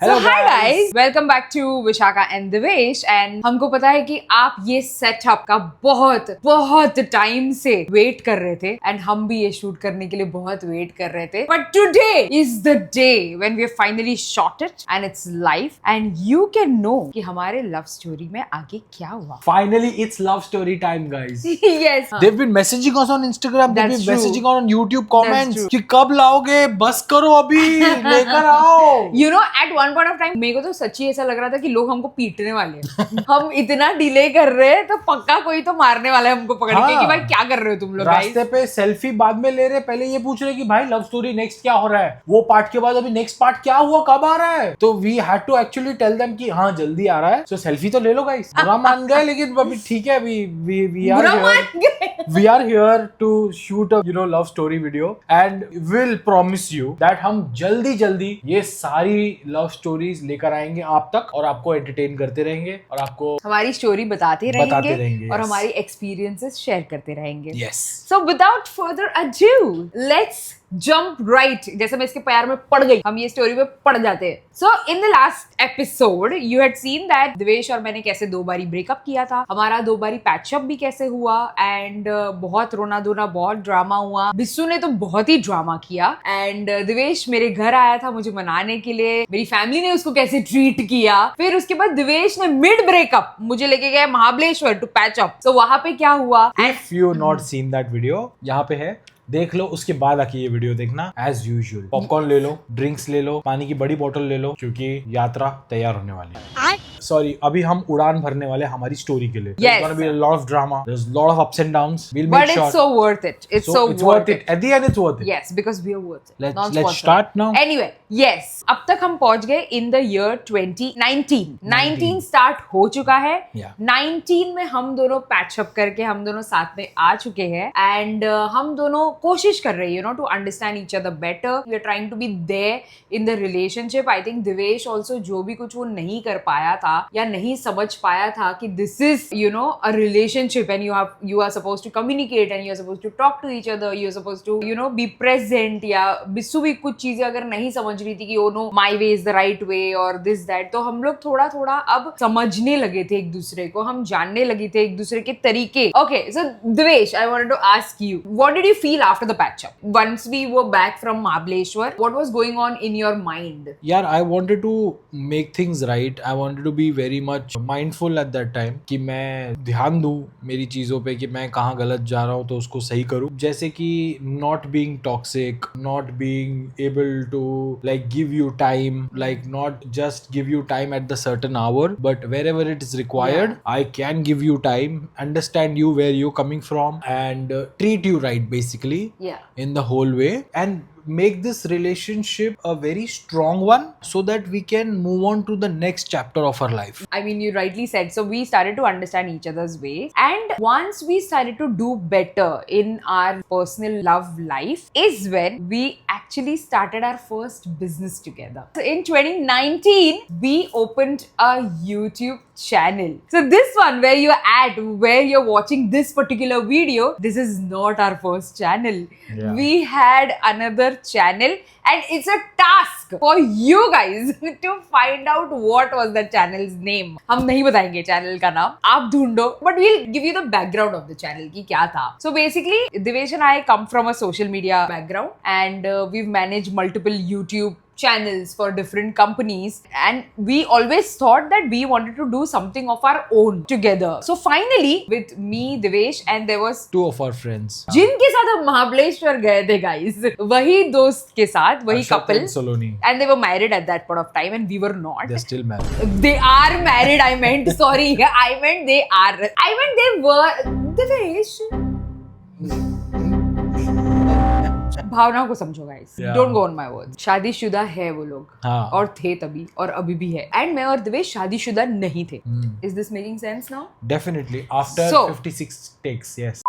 So hi guys, welcome back to Vishakha and Divesh and हमको पता है कि आप ये सेटअप का बहुत टाइम से वेट कर रहे थे एंड हम भी ये शूट करने के लिए बहुत वेट कर रहे थे but today is the day when we have finally shot it and it's live and you can know कि हमारे लव स्टोरी में आगे क्या हुआ. Finally, it's love story time, guys. Yes. They've been messaging us on Instagram. They've That's been true. messaging on YouTube That's comments true. कि कब लाओगे, बस करो अभी, लेकर आओ. You know, at one point of time मेरे को तो सच्ची ऐसा लग रहा था कि लोग हमको पीटने वाले हैं. हम इतना डिले कर रहे हैं तो पक्का कोई तो मारने वाला है हमको पकड़ के कि भाई क्या कर रहे हो तुम लोग. रास्ते पे सेल्फी बाद में ले रहे, पहले ये पूछ रहे कि भाई लव स्टोरी नेक्स्ट क्या हो रहा है, वो पार्ट के बाद अभी नेक्स्ट पार्ट क्या हुआ, कब आ रहा है. तो we had to actually tell them कि हाँ जल्दी आ रहा है, सो सेल्फी तो ले लो गाइस. बुरा मान गए लेकिन अभी ठीक है, we are here to shoot a love story video and we'll promise you that हम जल्दी ये सारी लव स्टोरीज लेकर आएंगे आप तक और आपको एंटरटेन करते रहेंगे और आपको हमारी स्टोरी बताते रहेंगे और हमारी एक्सपीरियंसेस शेयर करते रहेंगे. Yes. So without further ado, let's jump right. जैसे मैं इसके प्यार में पड़ गई, हम ये स्टोरी में पड़ जाते हैं. So in the last episode, you had seen that Divesh और मैंने कैसे 2 बारी ब्रेकअप किया था, हमारा 2 बारी पैचअप भी कैसे हुआ एंड बहुत रोना धोना, बहुत ड्रामा हुआ. बिस्सू ने तो बहुत ही ड्रामा किया एंड दिवेश मेरे घर आया था मुझे मनाने के लिए. मेरी फैमिली ने उसको कैसे ट्रीट किया. फिर उसके बाद दिवेश ने मिड ब्रेकअप मुझे लेके गया महाबलेश्वर टू पैचअप. So वहां पे क्या हुआ? If you not seen that video, यहाँ पे है, देख लो. उसके बाद आके ये वीडियो देखना. एज यूजुअल पॉपकॉर्न ले लो, ड्रिंक्स ले लो, पानी की बड़ी बोतल ले लो क्योंकि यात्रा तैयार होने वाली है. सॉरी, अभी हम उड़ान भरने वाले हमारी स्टोरी के लिए. Yes. There's gonna be a lot of drama. There's a lot of ups and downs. We'll But make sure. it's so worth it. It's worth it. At the end, it's worth it. Yes, because we are worth it. Let's Non-sponsored. start now. Anyway, yes. अब तक हम पहुंच गए in the year 2019. 19 start हो चुका है. Yeah. 19 में हम दोनों पैचअप करके हम दोनों साथ में आ चुके हैं एंड हम दोनों कोशिश कर रहे हैं to understand each other better. We are trying to be there in the relationship. I think Divesh also जो भी कुछ वो नहीं कर पाया था या नहीं समझ पाया था कि this is a relationship and you are supposed to communicate and you are supposed to talk to each other. You are supposed to be present. या बिस्सू भी कुछ चीजें अगर नहीं समझ रही थी कि my way is the right way or this that, तो हम लोग थोड़ा अब समझने लगे थे एक दूसरे को, हम जानने लगे थे एक दूसरे के तरीके. Okay, so Divesh, I wanted to ask you, what did you feel after the patch up? Once we were back from Mahabaleshwar, what was going on in your mind? यार, I wanted to make things right. I wanted to be very much mindful at that time कि मैं ध्यान दूं मेरी चीजों पे कि मैं कहाँ गलत जा रहा हूँ तो उसको सही करूँ. जैसे कि not being toxic, not being able to like give you time, like not just give you time at the certain hour, but wherever it is required, I can give you time, understand you where you're coming from, and treat you right basically. Yeah. In the whole way and make this relationship a very strong one so that we can move on to the next chapter of our life. I mean, you rightly said. So we started to understand each other's ways. And once we started to do better in our personal love life is when we actually started our first business together. So in 2019, we opened a YouTube channel. So this one where you're watching this particular video, this is not our first channel. Yeah. We had another channel and it's a task for you guys to find out what was the channel's name. हम नहीं बताएंगे channel का नाम, आप ढूंढो, but we'll give you the background of the channel कि क्या था. So basically, Divesh and I come from a social media background and we've managed multiple YouTube channels for different companies and we always thought that we wanted to do something of our own together. So finally, with me, Divesh, and there was 2 of our friends. जिनके साथ हम महाबलेश्वर गए थे guys, वही दोस्त के साथ, वही couple, and Saloni. and they were married at that point of time and we were not. They're still married. They are married, I meant, sorry, I meant they were. Divesh, भावना को समझो guys, don't go on my words. शादीशुदा है वो लोग. हाँ. और थे तभी और अभी भी है एंड मैं और दिवेश शादीशुदा नहीं थे. Is this making sense now? Definitely after 56 takes. Yes.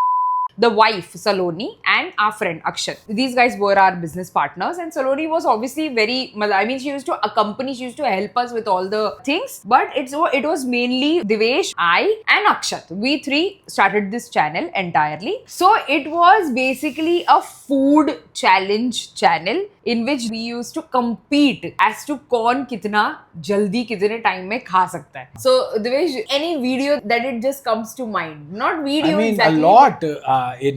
the wife Saloni and our friend Akshat. These guys were our business partners, and Saloni was obviously very, I mean, she used to accompany, she used to help us with all the things, but it was mainly Divesh, I and Akshat. We three started this channel entirely. So it was basically a food challenge channel in which we used to compete as to कौन कितना जल्दी कितने time में खा सकता है. So Devesh, any video that it just comes to mind? Not video I mean, exactly. a lot.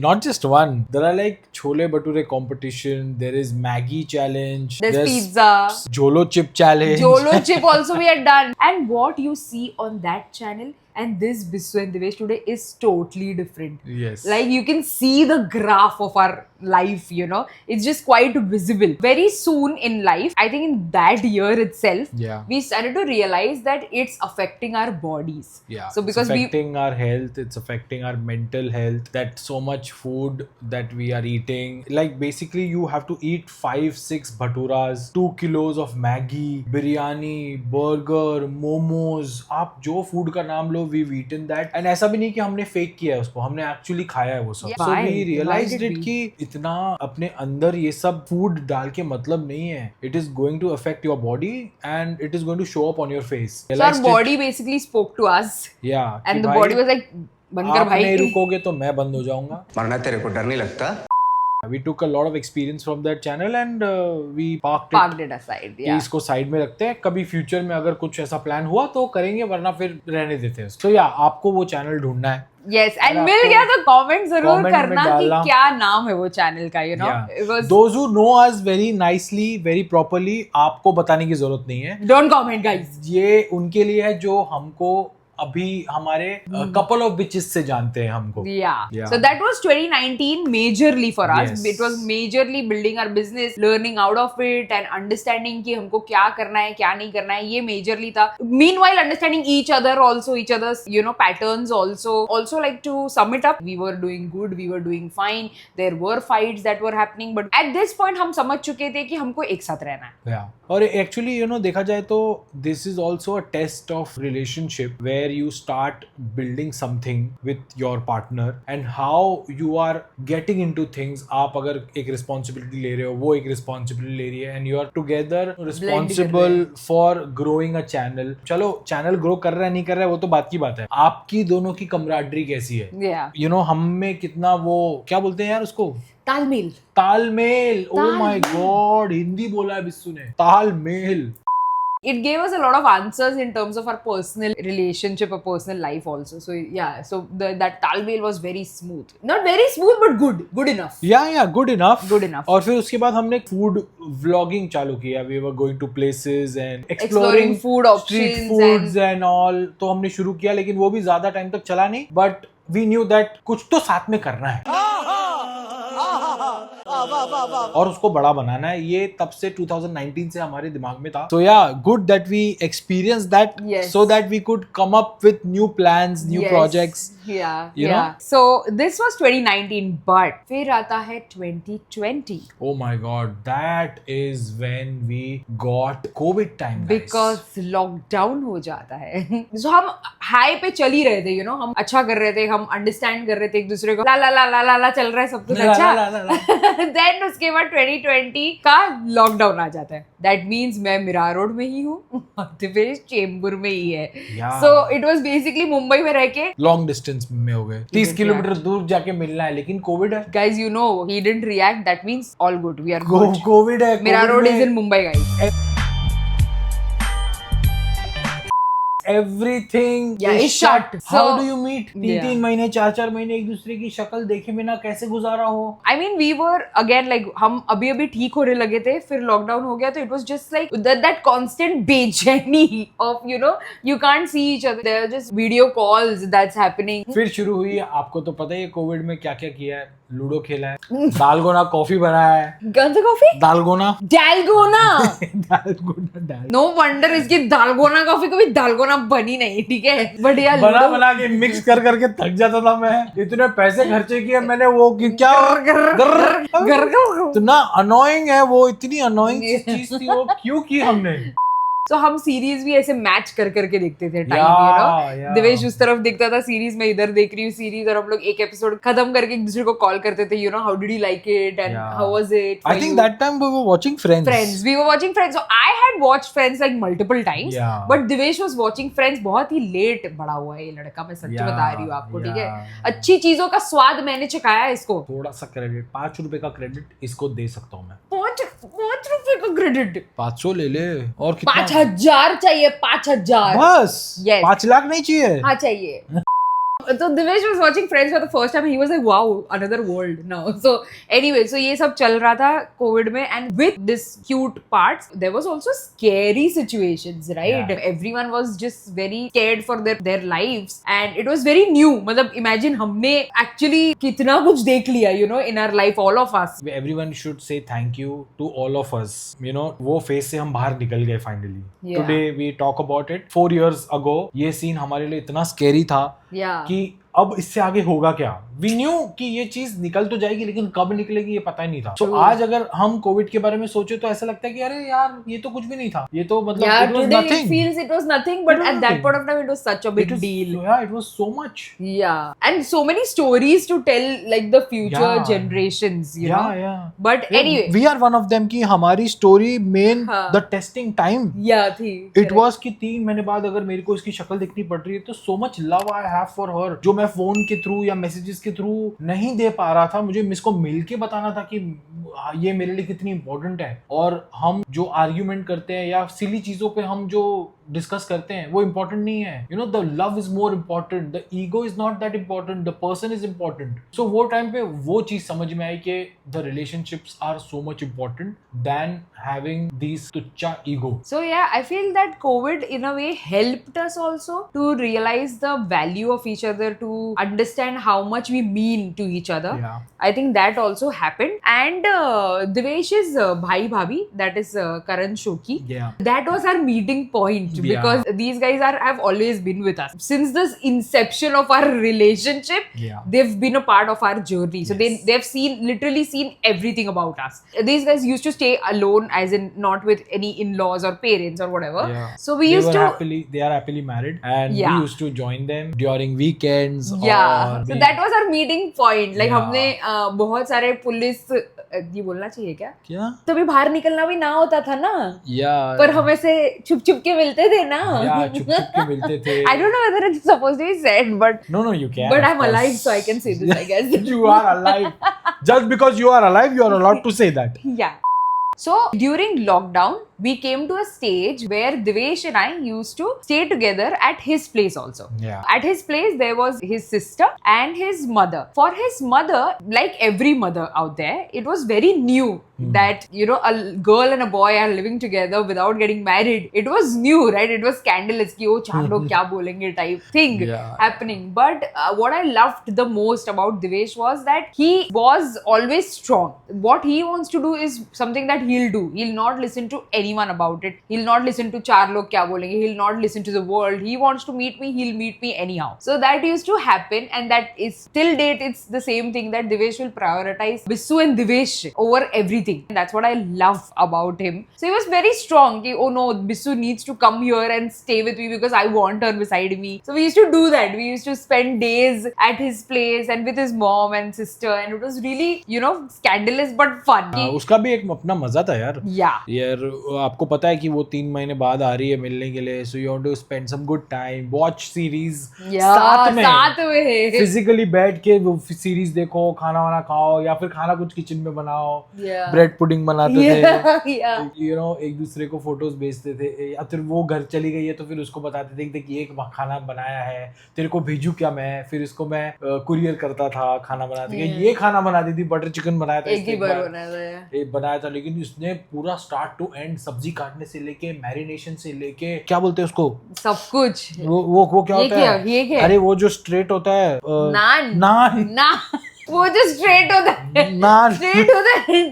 Not just one. There are like chole bhature competition. There is Maggie challenge. There's pizza. Jolo chip challenge. Jolo chip also we had done. And what you see on that channel and this Bissu and Devesh today is totally different. Yes. Like you can see the graph of our life, you know. It's just quite visible. Very soon in life, I think in that year itself, Yeah. we started to realize that it's affecting our bodies. Yeah. So because it's affecting our health, it's affecting our mental health. That so much food that we are eating. Like basically you have to eat 5-6 bhaturas, 2 kilos of Maggie, biryani, burger, momos. आप जो food का नाम लो, we've eaten that. And ऐसा भी नहीं कि हमने fake किया है उसको, हमने actually खाया है वो सब. Yeah. So Why? we realized Why did it we? कि इतना अपने अंदर ये सब food डाल के मतलब नहीं है. It is going to affect your body and it is going to show up on your face. So our Realized it- body basically spoke to us. Yeah. And कि the भाई, body was like, बनकर आप नहीं भाई. रुकोगे तो मैं बंद हो जाऊंगा. मरना तेरे को डर नहीं लगता? We took a lot of experience from that channel and we parked Parked it aside. कि Yeah. इसको साइड में रखते हैं. कभी फ्यूचर में अगर कुछ ऐसा प्लान हुआ तो करेंगे, वरना फिर रहने देते हैं. तो या आपको वो चैनल ढूंढना है. Yes, and अगर मिल आपको गया तो कमेंट जरूर comment में करना कि डालना. क्या नाम है वो चैनल का, you know. Yeah. It was Those who know us very nicely, very properly, आपको बताने की जरूरत नहीं है. don't comment guys. ये उनके लिए है जो हमको अभी हमारे couple of bitches से जानते हैं हमको. Yeah. Yeah. So that was 2019 majorly for us. Yes. It was majorly building our business, learning out of it and understanding कि हमको क्या करना है क्या नहीं करना है, ये majorly था. Meanwhile understanding each other also, each other's you know patterns also. Also like to sum it up, we were doing good, we were doing fine. There were fights that were happening, but at this point हम समझ चुके थे कि हमको एक साथ रहना है. Yeah. और एक्चुअली यू नो देखा जाए तो this is also a test of relationship where you start building something with your partner and how you are getting into things. आप अगर एक रिस्पॉन्सिबिलिटी ले रहे हो, वो एक रिस्पॉन्सिबिलिटी ले रही है and you are together responsible for growing a channel. चलो चैनल ग्रो कर रहा है नहीं कर रहा है वो तो बात की बात है. आपकी दोनों की कमराडरी कैसी है? Yeah. यू नो हम में कितना वो क्या बोलते हैं यार उसको, तालमेल. तालमेल. ओ माय गॉड, हिंदी बोला है बिस्सू ने. तालमेल. It gave us a lot of answers in terms of our personal relationship or personal life also. So yeah, so that talmel was very smooth. Not very smooth, but good enough. या good enough. Good enough. और फिर उसके बाद हमने food vlogging चालू किया. We were going to places and Exploring exploring food street options foods and all. तो हमने शुरू किया लेकिन वो भी ज्यादा टाइम तक चला नहीं. बट वी न्यू दैट कुछ तो साथ में करना है और उसको बड़ा बनाना है. ये तब से 2019 से हमारे दिमाग में था. So yeah, good that we experienced that. Yes. So that we could come up with new plans, new Yes. projects. Yeah, You yeah. know? So this was 2019, but फिर आता है 2020. Oh my god, that is when we got COVID time, guys. Because lockdown हो जाता है. So हम high पे चल ही रहे थे, you know. हम अच्छा कर रहे थे, हम अंडरस्टैंड कर रहे थे एक दूसरे को. ला ला ला ला ला ला चल रहा है सब कुछ ला, अच्छा. ला, ला, ला. Then उसके बाद 2020 का लॉकडाउन आ जाता है. That means मैं मिरार रोड में ही हूँ, दिवेश चेंबूर में ही है. Yeah. So it was basically Mumbai में रह के. लॉन्ग डिस्टेंस में हो गए. 30 किलोमीटर दूर जाके मिलना है लेकिन कोविड है. Guys, you know, he didn't react. That means all good. We are good. Covid है. Mira COVID Road में is in Mumbai, guys. everything Yeah, is it's shut. How So- do you meet? Yeah. 3 महीने 4 महीने एक दूसरे की शक्ल देखे बिना कैसे गुजारा हो? I mean, we were again like हम अभी ठीक होने लगे थे, फिर लॉकडाउन हो गया तो it was just like that constant बेचैनी of you can't see each other. There are just video calls that's happening. फिर शुरू हुई. आपको तो पता ही है कोविड में क्या क्या किया है. लूडो खेला है, दालगोना कॉफी बनाया है. कौन सा कॉफी? दालगोना. डालगोना. दालगोना. नो वंडर इसकी दालगोना कॉफी कभी दालगोना बनी नहीं, ठीक है. बट यार बना बना के मिक्स कर करके थक जाता था मैं. इतने पैसे खर्चे किए मैंने वो कि क्या घर इतना अनोइंग है वो. इतनी अनोइंग चीज थी वो. क्यों की हमने? तो हम सीरीज भी ऐसे मैच कर करके देखते थे टाइम. Yeah. दिवेश उस तरफ देखता था सीरीज, में इधर देख रही हूँ सीरीज, और हम लोग एक एपिसोड खत्म करके एक दूसरे को कॉल करते थे. How did you like it and how was it. I think that time we were watching Friends. We were watching Friends. So I had watched Friends like multiple times. Yeah. But Divesh was watching Friends. बहुत ही late बड़ा हुआ है ये लड़का, मैं सच्ची बता रही हूँ आपको, ठीक है. अच्छी चीजों का स्वाद मैंने चखाया है इसको. थोड़ा सा क्रेडिट, ₹5 का क्रेडिट इसको दे सकता हूँ मैं. ₹5 का क्रेडिट, 500 ले ले और कितना 5,000 चाहिए, 5,000 बस Yes. 5 लाख नहीं चाहिए हाँ चाहिए. So Divesh was watching Friends for the first time. He was like, "Wow, another world now." So anyway, so ये सब चल रहा था COVID में, and with this cute parts, there was also scary situations, right? Yeah. Everyone was just very scared for their lives, and it was very new. मतलब imagine हमने actually कितना कुछ देख लिया, you know, in our life, all of us. Everyone should say thank you to all of us. You know, वो phase से हम बाहर निकल गए finally. Yeah. Today we talk about it. 4 years ago, ये सीन हमारे लिए इतना स्केरी था Yeah. कि अब इससे आगे होगा क्या. वी न्यू कि ये चीज निकल तो जाएगी, लेकिन कब निकलेगी ये पता ही नहीं था. तो True. आज अगर हम कोविड के बारे में सोचे तो ऐसा लगता है कि अरे यार ये तो कुछ भी नहीं था, ये तो मतलब Yeah, it was today nothing. it feels it was nothing, but It was at that nothing. point of time, it was such a big It was, deal. Yeah, it was so much. Yeah, and so many stories to tell, like the future Yeah. generations, you Yeah, know. yeah. But anyway, we are one of them कि हमारी story main हाँ. The testing time yeah, थी. It was कि 3 महीने बाद अगर मेरे को इसकी शक्ल दिखनी पड़ रही है तो so much love I have for her, जो मैं फोन के थ्रू या मैसेजेस के थ्रू नहीं दे पा रहा था. मुझे इसको मिल के बताना था कि ये मेरे लिए कितनी इंपॉर्टेंट है. और हम जो आर्ग्यूमेंट करते हैं या सिली चीजों पे हम जो डिस्कस करते हैं वो इंपॉर्टेंट नहीं है. You know, the love is more important, the ego is not that important, the person is important. So वो टाइम पे वो चीज समझ में आई कि the relationships are so much important than having these तुच्चा ego. So yeah, I feel that COVID in a way helped us also to realize the value of each other, to understand how much we mean to each other. Yeah. I think that also happened. And Divesh's bhai bhabhi, that is Karan Shoki, Yeah. that was our meeting point, Yeah. because these guys have always been with us since the inception of our relationship. Yeah. They've been a part of our journey, so Yes. they've literally seen everything about us. These guys used to stay alone, as in not with any in-laws or parents or whatever. Yeah. So we used to they are happily married, and Yeah. we used to join them during weekends. yeah, or so that was our meeting point. Like Yeah. हमने बहुत सारे police, ये बोलना चाहिए क्या, क्या तभी बाहर निकलना भी ना होता था ना, या पर हम ऐसे छुप छुप के मिलते थे ना. या चुप चुप के मिलते थे. I don't know whether it's supposed to be said, but No, you can. but of I'm course. alive, so I can say this, I guess. You are alive. Just because you are alive, you are allowed to say that. Yeah. So during lockdown, we came to a stage where Divesh and I used to stay together at his place also. Yeah. At his place, there was his sister and his mother. For his mother, like every mother out there, it was very new that, you know, a girl and a boy are living together without getting married. It was new, right? It was scandalous ki, oh, चार लोग क्या बोलेंगे type thing Yeah. happening. But what I loved the most about Divesh was that he was always strong. What he wants to do is something that he'll do. He'll not listen to anyone about it. He'll not listen to चार लोग क्या बोलेंगे. He'll not listen to the world. He wants to meet me. He'll meet me anyhow. So that used to happen, and that is till date. It's the same thing that Divesh will prioritize Bissu and Divesh over everything. That's what I love about him. So he was very strong. Ki, oh no, Bissu needs to come here and stay with me because I want her beside me. So we used to do that. We used to spend days at his place and with his mom and sister, and it was really, you know, scandalous but fun. Ki, उसका भी एक अपना मजा था यार. yeah. यार आपको पता है कि वो 3 महीने बाद आ रही है मिलने के लिए, so you want to spend some good time, watch series Yeah, साथ में. फिजिकली बैठ के वो सीरीज देखो, खाना वाना खाओ, या फिर खाना कुछ किचन में बनाओ. Yeah. ब्रेड पुडिंग बनाते थे. Yeah. यू नो, एक दूसरे को फोटोज भेजते थे, या फिर वो घर चली गई है तो फिर उसको बताते थे कि देख ये खाना बनाया है, तेरे को भेजू क्या मैं. फिर इसको मैं कुरियर करता था खाना बनाते के. ये खाना बनाती थी, बटर चिकन बनाया था एक ही बार बनाया था. लेकिन इसने पूरा स्टार्ट टू एंड, सब्जी काटने से लेके मैरिनेशन से लेके, क्या बोलते हैं उसको, सब कुछ. वो क्या होता है, ये क्या? अरे वो जो स्ट्रेट होता है, नान. नान. वो जो स्ट्रेट होता है. नान. Straight होता है.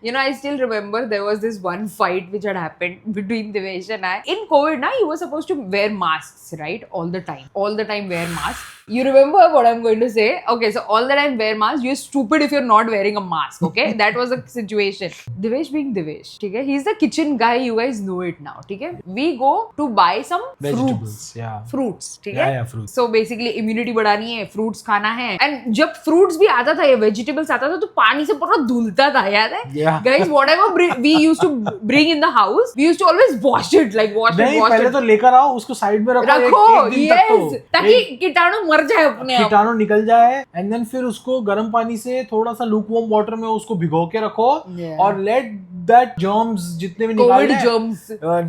You know, I still remember there was this one fight which had happened between Divesh and I. In COVID, na, you were supposed to wear masks, right? All the time. All the time wear masks. You remember what I'm going to say? Okay, so all the time wear mask. You're stupid if you're not wearing a mask, okay? That was the situation. Divesh being Divesh, okay? He's the kitchen guy. You guys know it now, okay? We go to buy some Vegetables, yeah. fruits, okay? Yeah, fruits. So basically immunity बढ़ानी है, fruits खाना है. And जब fruits भी आता था, ये vegetables आता था, तो पानी से पूरा धुलता था, याद है? Yeah. Guys, whatever we used to bring in the house, we used to always wash it, like wash नहीं, it, wash पहले it. तो लेकर आओ, उसको साइड में रखो, रखो, एक दिन तक yes, तो. ताकि कीटाणु मर जाए अपने आप. कीटाणु निकल जाए, एंड देन फिर उसको गर्म पानी से थोड़ा सा लूकवार्म वाटर में उसको भिगो के रखो, Yeah. और लेट that germs जितने भी कोविड निकाले जर्म्स.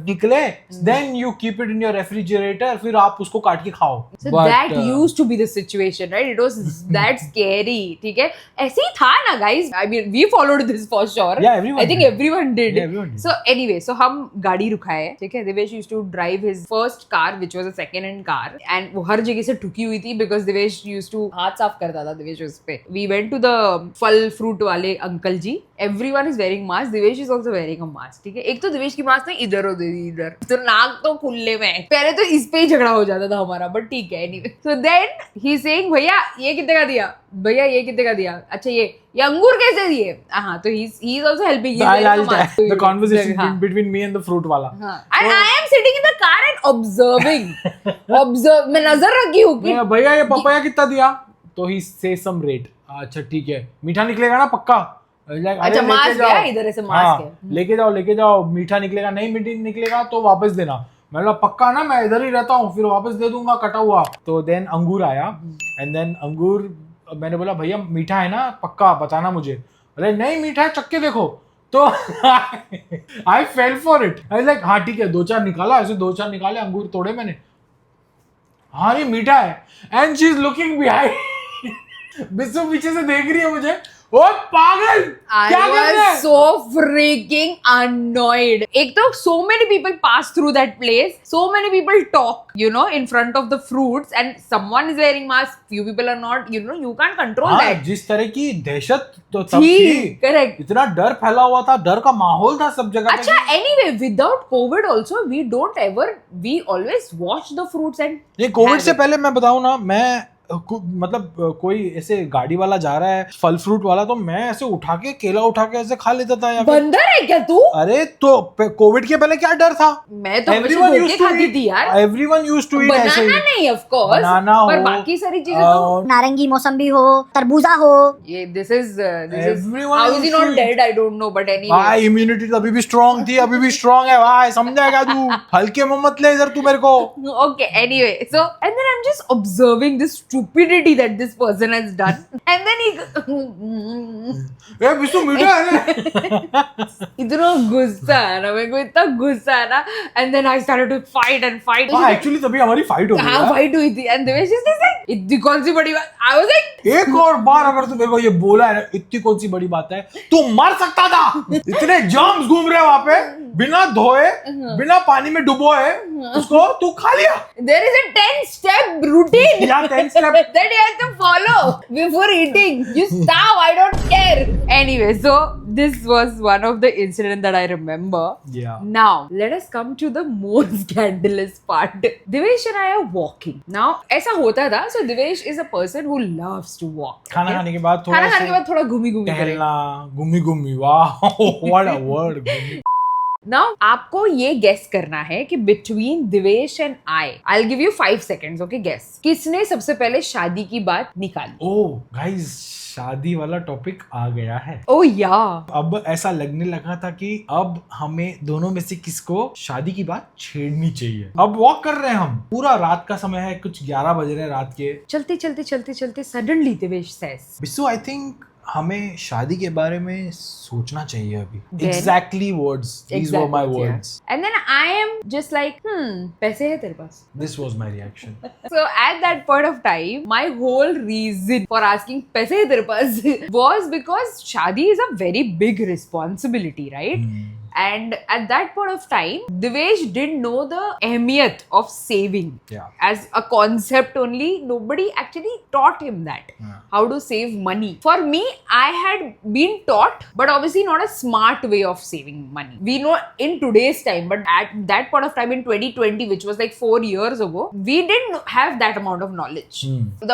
निकले, then you keep it in your refrigerator, फिर आप उसको काट के खाओ. So But, that used to be the situation, right? It was that scary. ठीक है, ऐसे ही था ना guys. I mean, we followed this for sure. Yeah, everyone I think did. everyone did. Yeah, everyone did. So anyway, so हम गाड़ी रुकाए, ठीक है. Devesh used to drive his first car, which was a second-hand car, and वो हर जगह से ठुकी हुई थी because Devesh used to हाथ साफ करता था Devesh उस पे. We went to the फल फ्रूट वाले uncle ji. Everyone is wearing mask. Devesh is also wearing a mask. ठीक है. एक तो देवेश की मास्क ना इधर हो दे इधर, तो नाक तो खुले में. पहले तो इस पे ही झगड़ा हो जाता था हमारा, बट ठीक है. Anyway, so then he saying भैया ये कितने का दिया, भैया ये कितने का दिया, अच्छा ये अंगूर कैसे दिए. हाँ, तो he is also helping. I'll tell the conversation between me and the fruit wala. And I am sitting in the car and observing. मैं नजर रखी हूँ कि भैया ये पपाया कितना दिया, तो he says some rate. अच्छा ठीक है, मीठा निकलेगा ना पक्का. अच्छा मास्क है, इधर ऐसे मास्क है, लेके जाओ मीठा निकलेगा, नहीं मीठा निकलेगा तो वापस देना. मैं बोला पक्का ना, मैं इधर ही रहता हूँ, फिर वापस दे दूंगा कटा हुआ. तो देन अंगूर आया, एंड देन अंगूर मैंने बोला भैया मीठा है ना पक्का बताना मुझे. बोले नहीं मीठा है, चक्के देखो. तो I fell for it. I like हाँ ठीक है, 2-4 निकाला, ऐसे 2-4 निकाले अंगूर तोड़े मैंने. हाँ ये मीठा है. And she is looking behind. Bissu पीछे से देख रही है मुझे. ओ पागल, क्या कर रहे I हैं? was so freaking annoyed. एक तो so many people pass through that place. So many people talk, you know, in front of the fruits, and someone is wearing mask. Few people are not. You know, you can't control हाँ, that. जिस तरह की दहशत तो तब थी, थी, correct. इतना डर फैला हुआ था, डर का माहौल था सब जगह पे. अच्छा, anyway, without COVID also, we always wash the fruits and ये कोविड have से it. पहले मैं बताऊं ना, मैं मतलब कोई ऐसे गाड़ी वाला जा रहा है फल फ्रूट वाला, तो मैं ऐसे उठा के केला उठा के ऐसे खा लेता था. या फिर बंदर है क्या तू? अरे तो कोविड के पहले क्या डर था. मैं तो हमेशा धोके खाती थी यार. एवरीवन यूज्ड टू ईट ऐसे बनाना ही. नहीं of course, बनाना पर हो, बाकी सारी चीजें तो नारंगी मौसम्बी हो, तरबूजा हो. ये this is Everyone how is he used not to dead? I don't know, but anyway. भाई इम्यूनिटी तो अभी भी स्ट्रांग थी, अभी भी स्ट्रांग है भाई, समझेगा तू. हल्के में मत ले इधर तू मेरे को. Okay, anyway, so and then I'm just observing this stupidity that this person has done, and then he ए बिस्सू मीठा है ना. इतना गुस्सा है ना, मेरे को इतना गुस्सा है ना, and then I started to fight and fight. हाँ एक्चुअली तभी हमारी फाइट हो गई हाँ, यार. fight हुई थी, and Devesh is like, इतनी कौन सी बड़ी बात? I was like, एक और बार अगर तू मेरे को ये बोला है ना, इतनी कौन सी बड़ी बात है, तू मर सकता था. इतने जर्म्स घूम रहे वहां पे, बिना धोए, बिना पानी में डुबोए, उसको तू खा लिया. there is a 10-step routine Yeah, 10 step. that you have to follow before eating. You starve, I don't care. Anyway, so this was one of the incidents that I remember. Yeah. Now, let us come to the more scandalous part. Devesh and I are walking. Now, ऐसा होता था. So, Devesh is a person who loves to walk. खाना okay? खाने के बाद थोड़ा खाना खाने के बाद थोड़ा घूमी-घूमी करें. टहलना, घूमी घूमी. वाह, व्हाट अ वर्ड. Now, आपको ये गेस करना है कि between Devesh and I'll give you 5 seconds, okay? Guess. किसने सबसे पहले शादी की बात निकाली? ओह गाइस, शादी वाला टॉपिक आ गया है. Oh yeah. अब ऐसा लगने लगा था कि अब हमें दोनों में से किसको शादी की बात छेड़नी चाहिए. अब वॉक कर रहे हैं हम, पूरा रात का समय है, कुछ 11 बज रहे हैं रात के. चलते suddenly Devesh says, Bissu I think हमें शादी के बारे में सोचना चाहिए अभी. Then- exactly words, these were my words. and then I am just like, पैसे है तेरे पास? This was my reaction. So at that point of time, my whole reason for asking पैसे है तेरे पास was because शादी is a very big responsibility, right? And at that point of time, Devesh didn't know the ahmiyat of saving. Yeah. As a concept only, nobody actually taught him that. Yeah. How to save money. For me, I had been taught, but obviously not a smart way of saving money. We know in today's time, but at that point of time in 2020, which was like 4 years ago, we didn't have that amount of knowledge.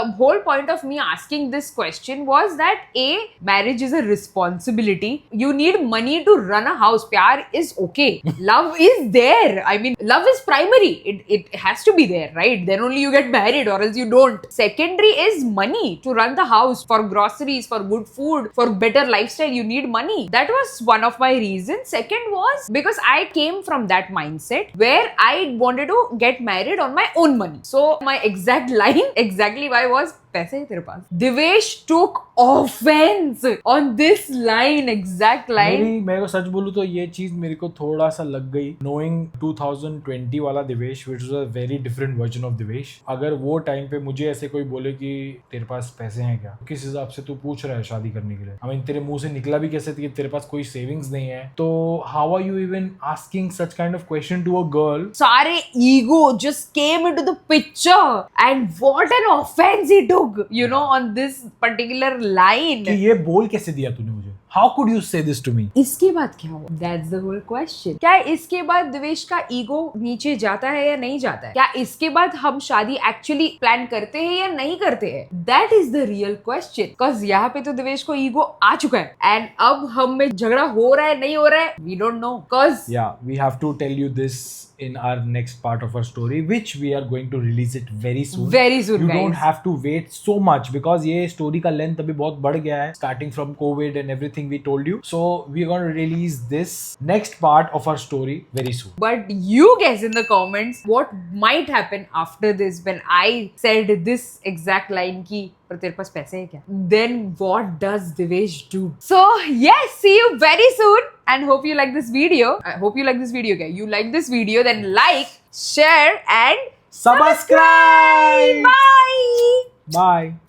The whole point of me asking this question was that A, marriage is a responsibility. You need money to run a house. Pyar is okay. Love is there. I mean, love is primary. It has to be there, right? Then only you get married, or else you don't. Secondary is money to run the house, for groceries, for good food, for better lifestyle. You need money. That was one of my reasons. Second was because I came from that mindset where I wanted to get married on my own money. So my exact line, exactly why was पैसे है तेरे पास? Divesh took offense on this line, exact line. मेरे को सच बोलूं तो ये चीज मेरे को थोड़ा सा लग गई, नोइंग 2020 वाला Divesh which was a very different version of Divesh. अगर वो टाइम पे मुझे ऐसे कोई बोले कि तेरे पास पैसे हैं क्या, किस हिसाब से तू पूछ रहा है शादी करने के लिए, I mean, तेरे मुंह से निकला भी कैसे कि तेरे पास कोई सेविंग्स नहीं है, तो how are you even asking such kind of question to a girl? सारे ego just came into the picture and what an offense he took, you know, on this particular line. कि ये बोल कैसे दिया तूने मुझे? How could you say this to me? इसके बाद क्या हुआ? That's the whole question. क्या इसके बाद दिवेश का ईगो नीचे जाता है या नहीं जाता है? क्या इसके बाद हम शादी एक्चुअली प्लान करते हैं या नहीं करते हैं? That is the real question. Cause यहाँ पे तो दिवेश को ईगो आ चुका है and अब हम में झगड़ा हो रहा है नहीं हो रहा है, we don't know. Cause Yeah, we have to tell you this in our next part of our story, which we are going to release it very soon. Very soon, You guys. don't have to wait so much because ये story का length अभी बहुत बढ़ गया है, starting from COVID and everything we told you. So we are going to release this next part of our story very soon. But you guess in the comments what might happen after this when I said this exact line ki पर तेरे पास पैसे हैं क्या? Then what does Divesh do? So yes, see you very soon and hope you like this video. I hope you like this video, guys. You like this video, then like, share and Subscribe! Bye! Bye!